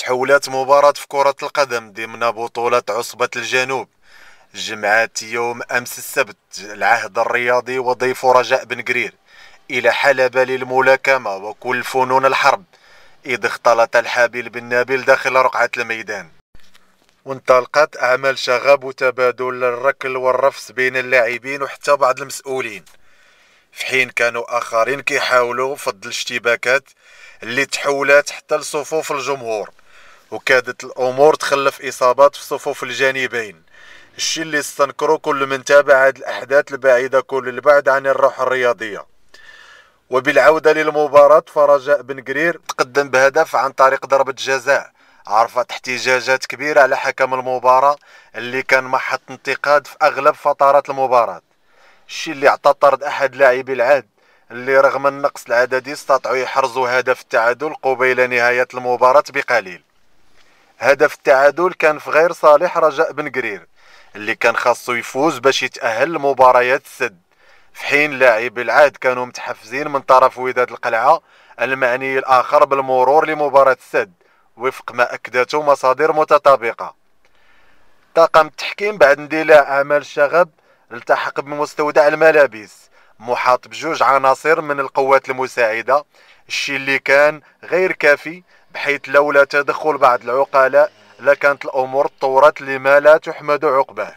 تحولت مباراة في كرة القدم ضمن بطولة عصبة الجنوب. جمعت يوم أمس السبت العهد الرياضي وضيف رجاء بن قرير إلى حلبة للملاكمة وكل فنون الحرب، إذ اختلط الحابل بالنابل داخل رقعة الميدان، وانطلقت أعمال شغب وتبادل الركل والرفس بين اللاعبين وحتى بعض المسؤولين، في حين كانوا آخرين كيحاولوا فض الاشتباكات اللي تحولت حتى لصفوف الجمهور، وكادت الأمور تخلف إصابات في صفوف الجانبين، الشيء اللي استنكروا كل من تابع هذه الأحداث البعيدة كل البعد عن الروح الرياضية. وبالعودة للمباراة، فرجاء بن قرير تقدم بهدف عن طريق ضربة جزاء عرفت احتجاجات كبيرة على حكم المباراة اللي كان محط انتقاد في أغلب فترات المباراة، الشيء اللي عطى طرد أحد لاعبي العاد اللي رغم النقص العددي استطاعوا يحرزوا هدف التعادل قبيل نهاية المباراة بقليل. هدف التعادل كان في غير صالح رجاء بن قرير اللي كان خاصو يفوز باش يتأهل لمباريات السد، في حين لاعبي العاد كانوا متحفزين من طرف وداد القلعة المعني الآخر بالمرور لمباراة السد وفق ما أكدته مصادر متطابقة. طاقم التحكيم بعد اندلاع أعمال الشغب التحق بمستودع الملابس محاط بجوج عناصر من القوات المساعدة، الشيء اللي كان غير كافي، بحيث لولا تدخل بعض العقلاء لكانت الأمور تطورت لما لا تحمد عقباه.